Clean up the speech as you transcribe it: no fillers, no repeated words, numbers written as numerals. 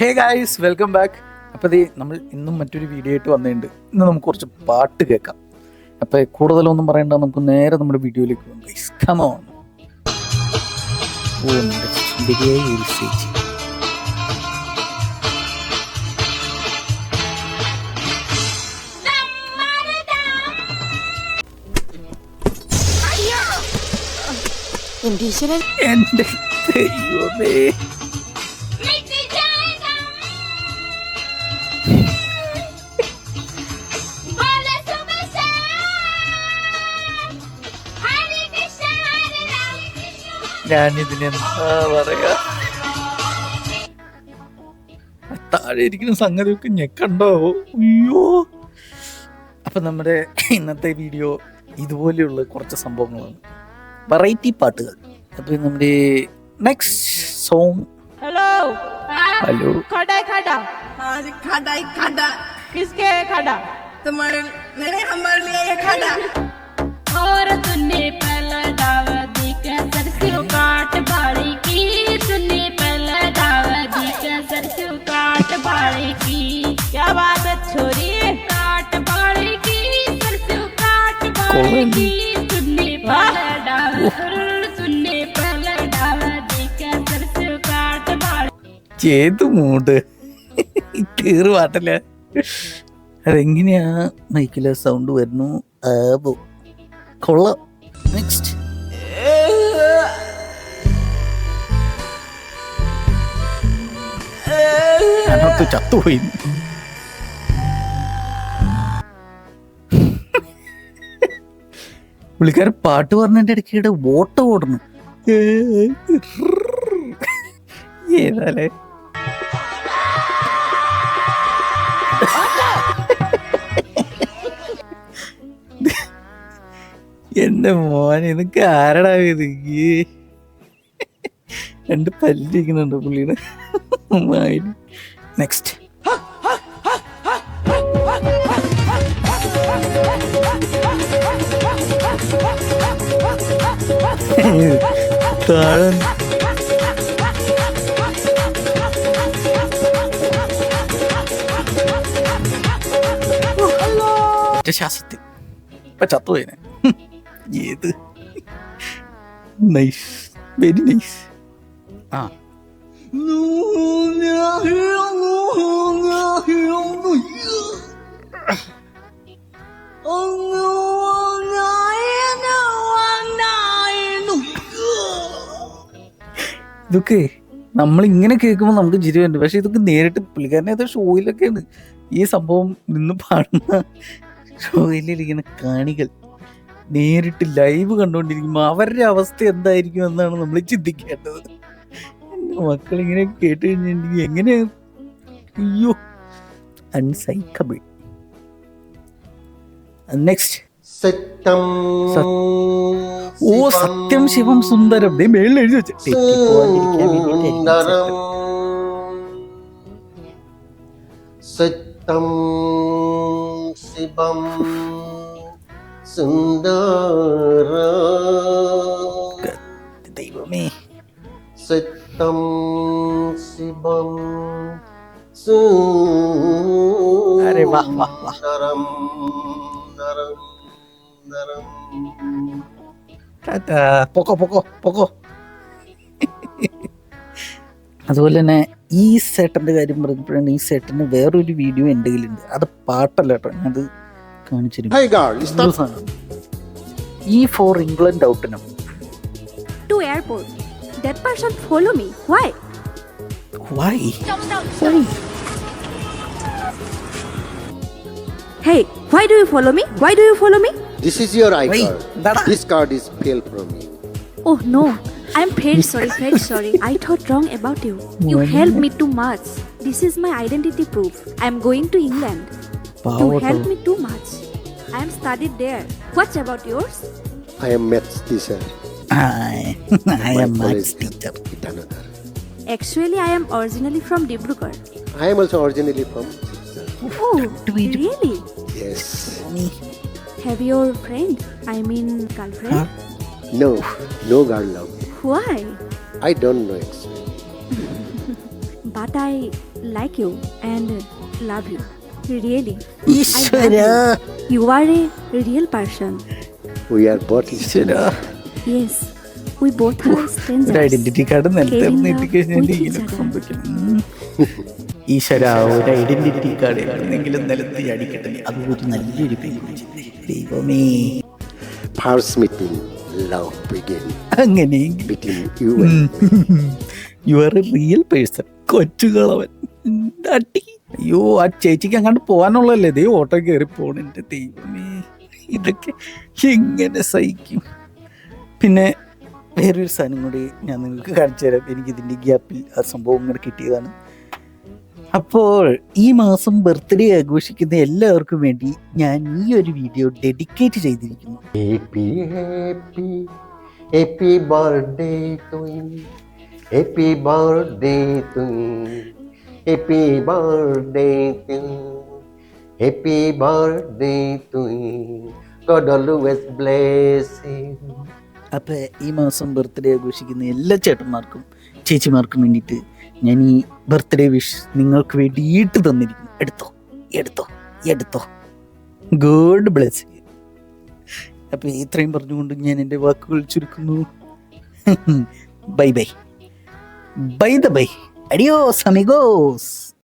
Hey guys, welcome back. അപ്പോൾ നമ്മൾ ഇന്നും മറ്റൊരു വീഡിയോ ആയിട്ട് വന്നിട്ടുണ്ട്. ഇന്ന് നമുക്ക് കുറച്ച് പാട്ട് കേൾക്കാം. അപ്പോൾ കൂടുതലൊന്നും പറയണ്ട, നമുക്ക് നേരെ നമ്മുടെ വീഡിയോയിലേക്ക് പോകാം. Guys come on. ഓ സ്റ്റേജ് എൻ്റെ ദൈവമേ. ഞാനിതിനെന്താ പറയാ, താഴെ ഇരിക്കുന്ന സംഗതിയൊക്കെ ഞെക്കണ്ടോ? അയ്യോ. അപ്പൊ നമ്മുടെ ഇന്നത്തെ വീഡിയോ ഇതുപോലെയുള്ള കുറച്ച് സംഭവങ്ങളാണ്, വെറൈറ്റി പാട്ടുകൾ. അപ്പൊ നമ്മുടെ നെക്സ്റ്റ് സോങ്. हेलो हेलो खड़ा है खड़ा हाँ जी, खाड़ा ही खाड़ा। किसके है खड़ा तुम्हारे मेरे हमारे लिए ये खाड़ा। और तूने पहला डावा दी के सरसों काट बाड़ी की, तूने पहला डावा दी के सरसों काट बाड़ी की। क्या बात है छोरी, काट बाड़ी की सरसों काट बाड़ी की। तूने पहला डावा तूने पहला डावा दी के सरसों काट बाड़ी। ഏത് മൂഡ് കീറ് പാട്ടല്ലേ. അതെങ്ങനെയാ മൈക്കിലെ സൗണ്ട് വരുന്നു? ആബോ കൊള്ളാം. നെക്സ്റ്റ് അതിനകത്ത് ചത്തുപോയി. പുള്ളിക്കാരൻ പാട്ട് പറഞ്ഞതിൻ്റെ ഇടയ്ക്കിടെ ഓട്ടം ഓടണം. ഏതാലേ എന്റെ മോനെ, ഇതൊക്കെ ആരടാ ഇത്? രണ്ട് പല്ലിരിക്കുന്നുണ്ട് പുള്ളിയുടെ. നെക്സ്റ്റ് താഴെ ശ്വാസത്തിൽ ഇപ്പൊ ചത്തുപോയിനെ. ഏത് നൈസ്, വെരി നൈസ്. ആ ഇതൊക്കെ നമ്മളിങ്ങനെ കേൾക്കുമ്പോൾ നമുക്ക് ചിരി വരുന്നുണ്ട്. പക്ഷെ ഇതൊക്കെ നേരിട്ട് പുള്ളിക്കാരനെ ഏതോ ഷോയിലൊക്കെയാണ് ഈ സംഭവം നിന്ന് പാടുന്ന. ഷോയിലിരിക്കുന്ന കാണികൾ നേരിട്ട് ലൈവ് കണ്ടുകൊണ്ടിരിക്കുമ്പോൾ അവരുടെ അവസ്ഥ എന്തായിരിക്കും എന്നാണ് നമ്മൾ ചിന്തിക്കേണ്ടത്. എൻ്റെ മക്കളിങ്ങനെ കേട്ട് കഴിഞ്ഞിട്ടുണ്ടെങ്കിൽ എങ്ങനെ, അയ്യോ, അൺസൈക്കബിൾ. നെക്സ്റ്റ് ഓ സത്യം ശിവം സുന്ദരം. മേളിൽ എഴുതി വെച്ച് തെറ്റിപ്പോവാതിരിക്കാൻ വേണ്ടിയിട്ട് സത്യം ശിവം സുന്ദര. ദൈവമേ. സത്യം ശിവം അരെ വാ വാ വാ. സുന്ദരം നരം നരം. പൊക്കോ പൊക്കോ പൊക്കോ. അതുപോലെ തന്നെ ഈ സെട്ടൻ്റെ കാര്യം പറഞ്ഞപ്പോഴാണ്, ഈ സെട്ടിന് വേറൊരു വീഡിയോ എൻ്റെ കയ്യിലുണ്ട്. അത് പാട്ടല്ല കേട്ടോ, ഞാൻ അത് കാണിച്ചിരുന്നു. ഈ ഫോർ ഇംഗ്ലണ്ട് ഔട്ടിനും to airport. That person follow me. Why? Why? Hey, why do you follow me? Why do you follow me? This is your ID Wait, card. Dada. This card is failed from you. Oh no, I'm very sorry, very sorry. I thought wrong about you. You helped me too much. This is my identity proof. I'm going to England. You helped me too much. I am studied there. What's about yours? I am maths teacher. I am My maths college teacher. Itanagar. Actually, I am originally from Dibrugarh. I am also originally from. Oh, really? Yes. Have your friend? I mean, girlfriend? Huh? No, no girl love. Why? I don't know actually. But I like you and love you. Really. ഈശ്വര You are a real person. We are both ഈശ്വര Yes, we both are ഒരു strangers. Identity card നിലത്ത് Caring love നീട്ടിക്കഴിഞ്ഞാൽ with each ഇങ്ങനെ other. സംഭവിക്കും. ഈശ്വര ഒരു identity card എവിടെന്നെങ്കിലും നിലത്ത് അടിക്കട്ടെ. അതൊരു നല്ലൊരു പേര്. ദൈവമേ, first meeting, love begin അങ്ങനെയെങ്കിൽ between you and you are a real person. കൊച്ചുകളവൻ അടി. അയ്യോ, ആ ചേച്ചിക്ക് അങ്ങോട്ട് പോകാനുള്ളതല്ലേ ദേ ഓട്ടോ കയറി പോണെൻ്റെ ദൈവമേ, ഇതൊക്കെ എങ്ങനെ സഹിക്കും. പിന്നെ വേറൊരു സാധനം കൂടി ഞാൻ നിങ്ങൾക്ക് കാണിച്ചു തരാം. എനിക്കിതിൻ്റെ ഗ്യാപ്പിൽ ആ സംഭവം ഇങ്ങനെ കിട്ടിയതാണ്. അപ്പോൾ ഈ മാസം ബർത്ത്ഡേ ആഘോഷിക്കുന്ന എല്ലാവർക്കും വേണ്ടി ഞാൻ ഈ ഒരു വീഡിയോ ഡെഡിക്കേറ്റ് ചെയ്തിരിക്കുന്നു. happy, happy, happy birthday to you. Happy birthday to you. Happy birthday to you. Happy birthday to you. God always bless you. അപ്പോൾ ഈ മാസം ബർത്ത്ഡേ ആഘോഷിക്കുന്ന എല്ലാ ചേട്ടന്മാർക്കും ചേച്ചിമാർക്കും വേണ്ടിയിട്ട് ഞാൻ ഈ ബർത്ത്ഡേ വിഷ് നിങ്ങൾക്ക് വേണ്ടിയിട്ട് തന്നിരിക്കുന്നു. എടുത്തോ എടുത്തോ എടുത്തോ. God bless you. അപ്പോൾ ഇത്രയും പറഞ്ഞുകൊണ്ട് ഞാൻ എൻ്റെ വാക്കുകൾ ചുരുക്കുന്നു. Bye bye. Bye the bye. അഡിയോസ് അമിഗോസ്.